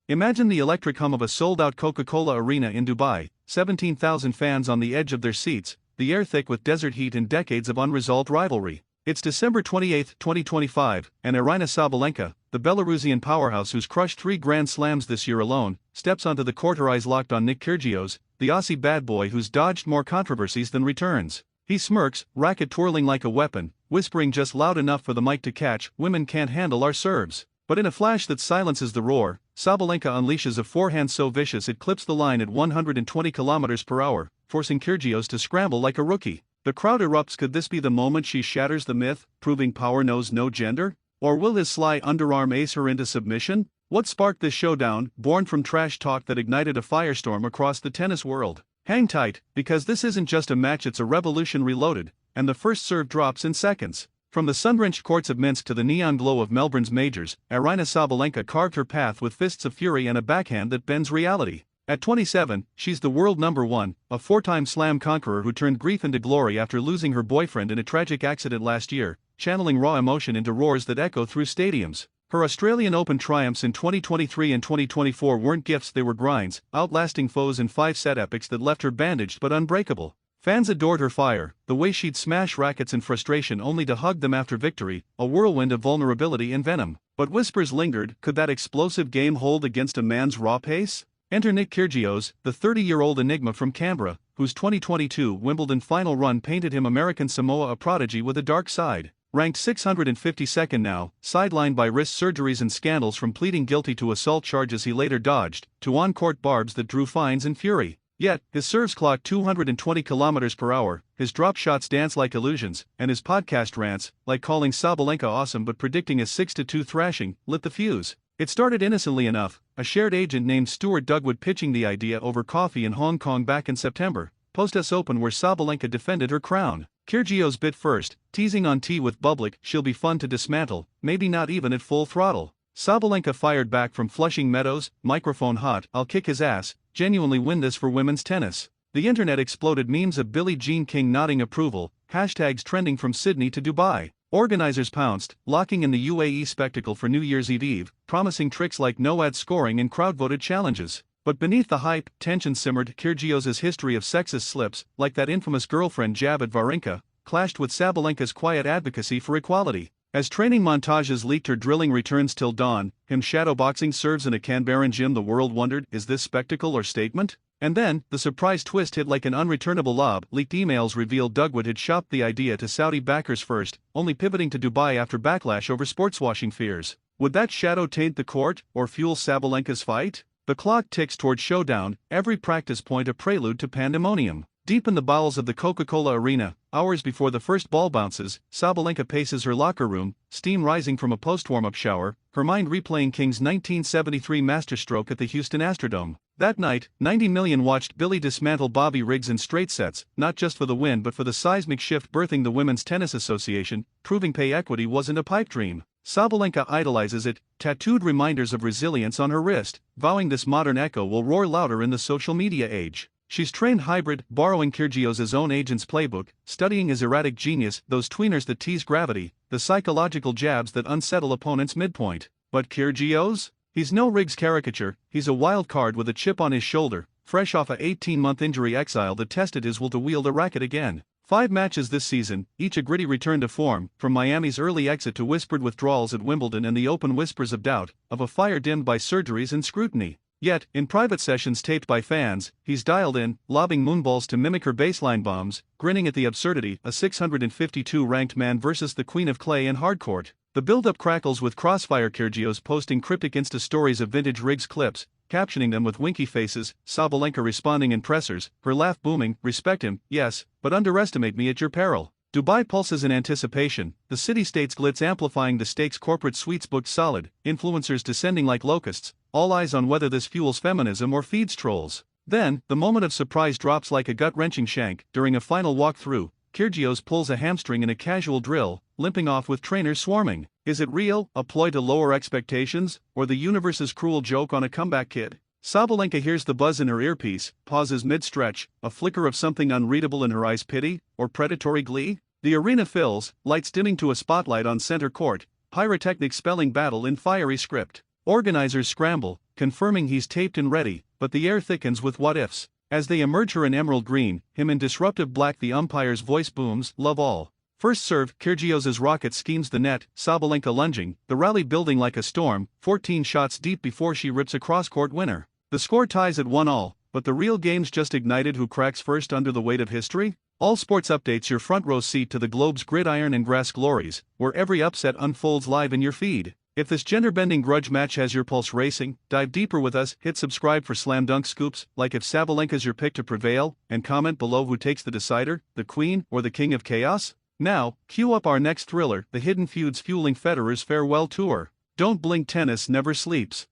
Imagine the electric hum of a sold-out Coca-Cola Arena in Dubai, 17,000 fans on the edge of their seats, the air thick with desert heat and decades of unresolved rivalry. It's December 28, 2025, and Aryna Sabalenka, the Belarusian powerhouse who's crushed 3 Grand Slams this year alone, steps onto the court, her eyes locked on Nick Kyrgios, the Aussie bad boy who's dodged more controversies than returns. He smirks, racket twirling like a weapon, whispering just loud enough for the mic to catch, "Women can't handle our serves." But in a flash that silences the roar, Sabalenka unleashes a forehand so vicious it clips the line at 120 km/h, forcing Kyrgios to scramble like a rookie. The crowd erupts. Could this be the moment she shatters the myth, proving power knows no gender? Or will his sly underarm ace her into submission? What sparked this showdown, born from trash talk that ignited a firestorm across the tennis world? Hang tight, because this isn't just a match, it's a revolution reloaded, and the first serve drops in seconds. From the sun-drenched courts of Minsk to the neon glow of Melbourne's majors, Aryna Sabalenka carved her path with fists of fury and a backhand that bends reality. At 27, she's the world #1, a 4-time slam conqueror who turned grief into glory after losing her boyfriend in a tragic accident last year, channeling raw emotion into roars that echo through stadiums. Her Australian Open triumphs in 2023 and 2024 weren't gifts, they were grinds, outlasting foes in 5-set epics that left her bandaged but unbreakable. Fans adored her fire, the way she'd smash rackets in frustration only to hug them after victory, a whirlwind of vulnerability and venom. But whispers lingered, could that explosive game hold against a man's raw pace? Enter Nick Kyrgios, the 30-year-old enigma from Canberra, whose 2022 Wimbledon final run painted him American Samoa, a prodigy with a dark side. Ranked 652nd now, sidelined by wrist surgeries and scandals, from pleading guilty to assault charges he later dodged, to on-court barbs that drew fines and fury. Yet, his serves clock 220 km/h, his drop shots dance like illusions, and his podcast rants, like calling Sabalenka awesome but predicting a 6-2 thrashing, lit the fuse. It started innocently enough, a shared agent named Stuart Dugwood pitching the idea over coffee in Hong Kong back in September, post-US Open, where Sabalenka defended her crown. Kyrgios bit first, teasing on tea with Bublik, "She'll be fun to dismantle, maybe not even at full throttle." Sabalenka fired back from Flushing Meadows, microphone hot, "I'll kick his ass, genuinely win this for women's tennis." The internet exploded, memes of Billie Jean King nodding approval, hashtags trending from Sydney to Dubai. Organizers pounced, locking in the UAE spectacle for New Year's Eve, promising tricks like no-ad scoring and crowd-voted challenges. But beneath the hype, tension simmered. Kyrgios's history of sexist slips, like that infamous girlfriend jab at Wawrinka, clashed with Sabalenka's quiet advocacy for equality. As training montages leaked her drilling returns till dawn, him shadowboxing serves in a Canberran gym, the world wondered, is this spectacle or statement? And then, the surprise twist hit like an unreturnable lob. Leaked emails revealed Dugwood had shopped the idea to Saudi backers first, only pivoting to Dubai after backlash over sportswashing fears. Would that shadow taint the court, or fuel Sabalenka's fight? The clock ticks toward showdown, every practice point a prelude to pandemonium. Deep in the bowels of the Coca-Cola Arena, hours before the first ball bounces, Sabalenka paces her locker room, steam rising from a post-warm-up shower, her mind replaying King's 1973 masterstroke at the Houston Astrodome. That night, 90 million watched Billie dismantle Bobby Riggs in straight sets, not just for the win but for the seismic shift birthing the Women's Tennis Association, proving pay equity wasn't a pipe dream. Sabalenka idolizes it, tattooed reminders of resilience on her wrist, vowing this modern echo will roar louder in the social media age. She's trained hybrid, borrowing Kyrgios' own agent's playbook, studying his erratic genius, those tweeners that tease gravity, the psychological jabs that unsettle opponents midpoint. But Kyrgios? He's no Riggs caricature, he's a wild card with a chip on his shoulder, fresh off a 18-month injury exile that tested his will to wield a racket again. 5 matches this season, each a gritty return to form, from Miami's early exit to whispered withdrawals at Wimbledon and the open whispers of doubt, of a fire dimmed by surgeries and scrutiny. Yet, in private sessions taped by fans, he's dialed in, lobbing moonballs to mimic her baseline bombs, grinning at the absurdity, a 652-ranked man versus the queen of clay in hardcourt. The build-up crackles with crossfire, Kyrgios posting cryptic Insta stories of vintage Riggs clips, captioning them with winky faces, Sabalenka responding in pressers, her laugh booming, "Respect him, yes, but underestimate me at your peril." Dubai pulses in anticipation, the city-state's glitz amplifying the stakes, corporate suites booked solid, influencers descending like locusts, all eyes on whether this fuels feminism or feeds trolls. Then, the moment of surprise drops like a gut-wrenching shank. During a final walkthrough, Kyrgios pulls a hamstring in a casual drill, limping off with trainers swarming. Is it real, a ploy to lower expectations, or the universe's cruel joke on a comeback kid? Sabalenka hears the buzz in her earpiece, pauses mid-stretch, a flicker of something unreadable in her eyes, pity, or predatory glee? The arena fills, lights dimming to a spotlight on center court, pyrotechnic spelling battle in fiery script. Organizers scramble, confirming he's taped and ready, but the air thickens with what-ifs. As they emerge her in emerald green, him in disruptive black, the umpire's voice booms, "Love all." First serve, Kyrgios's rocket schemes the net, Sabalenka lunging, the rally building like a storm, 14 shots deep before she rips a cross-court winner. The score ties at 1-1, but the real game's just ignited. Who cracks first under the weight of history? All Sports updates your front row seat to the globe's gridiron and grass glories, where every upset unfolds live in your feed. If this gender-bending grudge match has your pulse racing, dive deeper with us, hit subscribe for slam dunk scoops, like if Sabalenka's your pick to prevail, and comment below who takes the decider, the queen or the king of chaos. Now, cue up our next thriller, the hidden feuds fueling Federer's farewell tour. Don't blink, tennis never sleeps.